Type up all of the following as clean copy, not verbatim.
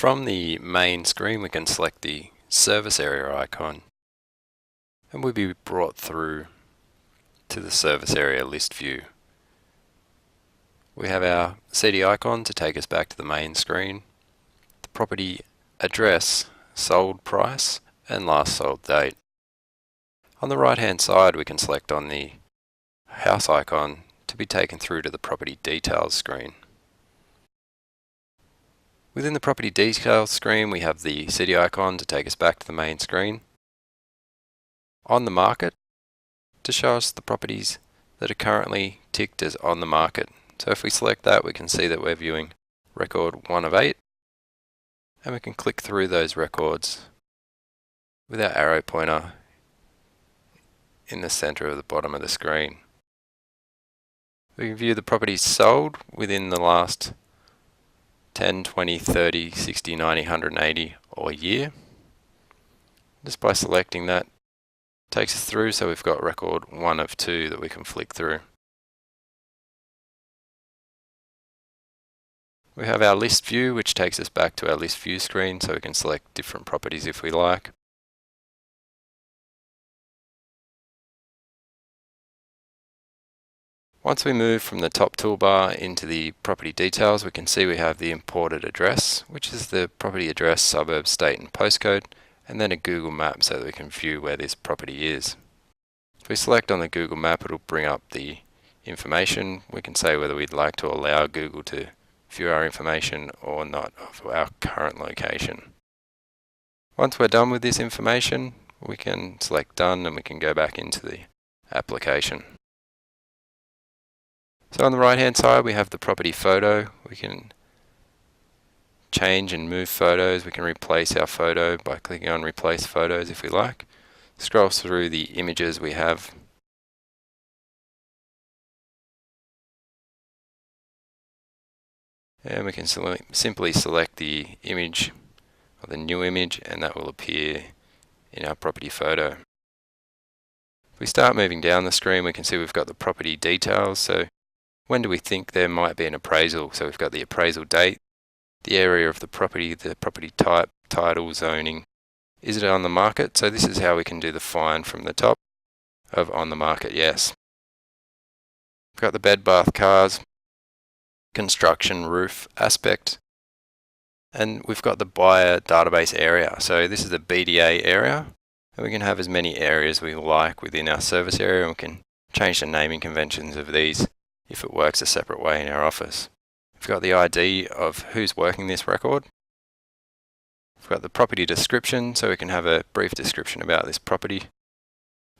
From the main screen, we can select the service area icon and we'll be brought through to the service area list view. We have our CD icon to take us back to the main screen, the property address, sold price and last sold date. On the right hand side, we can select on the house icon to be taken through to the property details screen. Within the property details screen, we have the city icon to take us back to the main screen. On the market to show us the properties that are currently ticked as on the market. So if we select that, we can see that we're viewing record 1 of 8, and we can click through those records with our arrow pointer in the center of the bottom of the screen. We can view the properties sold within the last 10, 20, 30, 60, 90, 180 or year. Just by selecting that, takes us through, so we've got record 1 of 2 that we can flick through. We have our list view, which takes us back to our list view screen, so we can select different properties if we like. Once we move from the top toolbar into the property details, we can see we have the imported address, which is the property address, suburb, state and postcode, and then a Google map so that we can view where this property is. If we select on the Google map, it'll bring up the information. We can say whether we'd like to allow Google to view our information or not of our current location. Once we're done with this information, we can select done and we can go back into the application. So on the right hand side, we have the property photo. We can change and move photos. We can replace our photo by clicking on replace photos if we like. Scroll through the images we have. And we can simply select the image or the new image, and that will appear in our property photo. If we start moving down the screen, we can see we've got the property details. So when do we think there might be an appraisal? So we've got the appraisal date, the area of the property type, title, zoning. Is it on the market? So this is how we can do the find from the top of on the market, yes. We've got the bed, bath, cars, construction, roof, aspect, and we've got the buyer database area. So this is the BDA area, and we can have as many areas we like within our service area, and we can change the naming conventions of these if it works a separate way in our office. We've got the ID of who's working this record. We've got the property description, so we can have a brief description about this property.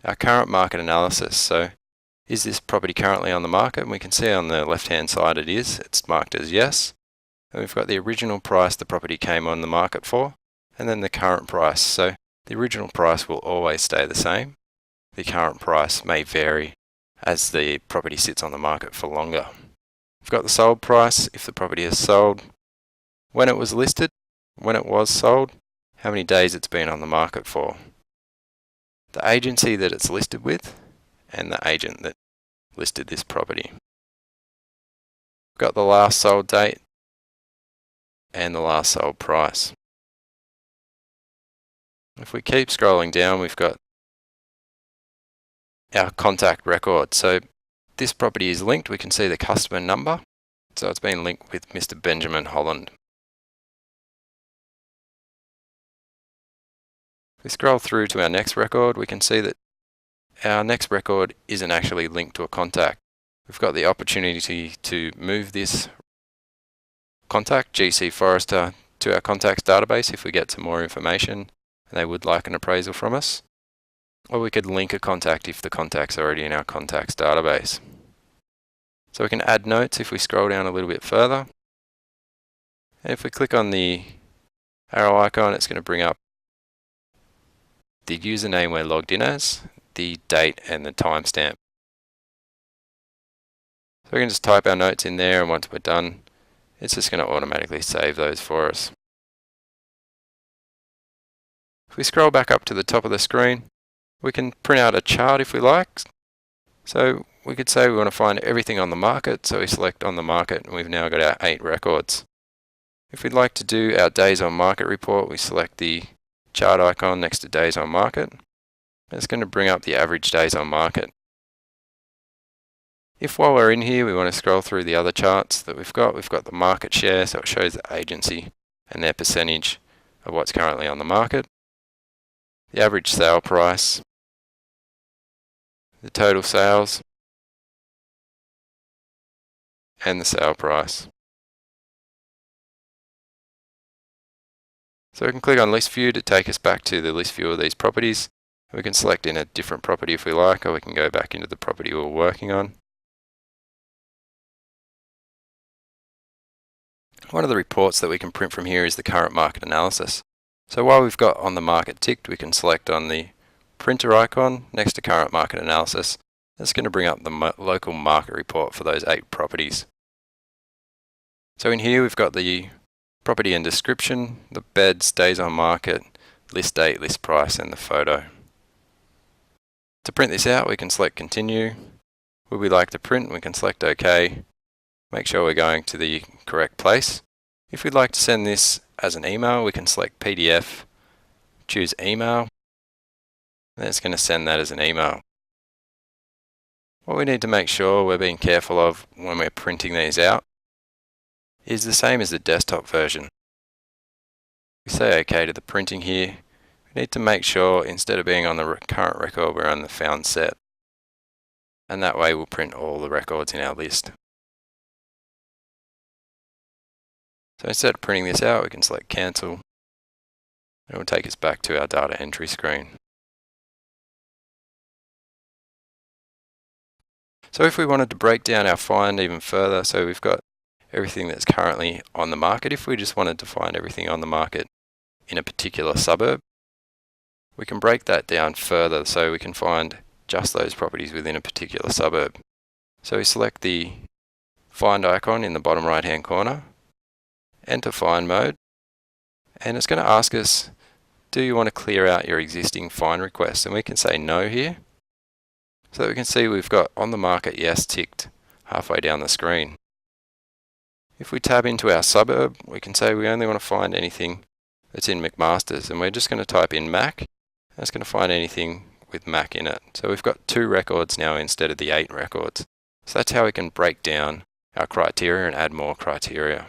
Our current market analysis, so is this property currently on the market? And we can see on the left hand side it is, it's marked as yes. And we've got the original price the property came on the market for, and then the current price. So the original price will always stay the same. The current price may vary as the property sits on the market for longer. We've got the sold price, if the property is sold, when it was listed, when it was sold, how many days it's been on the market for, the agency that it's listed with, and the agent that listed this property. We've got the last sold date and the last sold price. If we keep scrolling down, we've got our contact record. So this property is linked. We can see the customer number. So it's been linked with Mr. Benjamin Holland. If we scroll through to our next record, we can see that our next record isn't actually linked to a contact. We've got the opportunity to move this contact, GC Forrester, to our contacts database if we get some more information and they would like an appraisal from us. Or we could link a contact if the contact's already in our contacts database. So we can add notes if we scroll down a little bit further. And if we click on the arrow icon, it's going to bring up the username we're logged in as, the date and the timestamp. So we can just type our notes in there, and once we're done, it's just going to automatically save those for us. If we scroll back up to the top of the screen, we can print out a chart if we like. So we could say we want to find everything on the market, so we select on the market, and we've now got our 8 records. If we'd like to do our days on market report, we select the chart icon next to days on market. It's going to bring up the average days on market. If while we're in here we want to scroll through the other charts that we've got the market share, so it shows the agency and their percentage of what's currently on the market, the average sale price, the total sales, and the sale price. So we can click on list view to take us back to the list view of these properties. We can select in a different property if we like, or we can go back into the property we're working on. One of the reports that we can print from here is the current market analysis. So while we've got on the market ticked, we can select on the printer icon next to current market analysis. That's going to bring up the local market report for those 8 properties. So in here we've got the property and description, the beds, days on market, list date, list price, and the photo. To print this out, we can select continue. Would we like to print? We can select OK. Make sure we're going to the correct place. If we'd like to send this as an email, we can select PDF, choose email, and it's going to send that as an email. What we need to make sure we're being careful of when we're printing these out is the same as the desktop version. We say OK to the printing here. We need to make sure instead of being on the current record, we're on the found set. And that way we'll print all the records in our list. So instead of printing this out, we can select cancel. And it will take us back to our data entry screen. So if we wanted to break down our find even further, so we've got everything that's currently on the market. If we just wanted to find everything on the market in a particular suburb, we can break that down further so we can find just those properties within a particular suburb. So we select the find icon in the bottom right hand corner, enter find mode, and it's going to ask us, do you want to clear out your existing find requests? And we can say no here. So that we can see we've got on the market yes ticked halfway down the screen. If we tab into our suburb, we can say we only want to find anything that's in McMaster's, and we're just going to type in Mac. That's going to find anything with Mac in it. So we've got 2 records now instead of the 8 records. So that's how we can break down our criteria and add more criteria.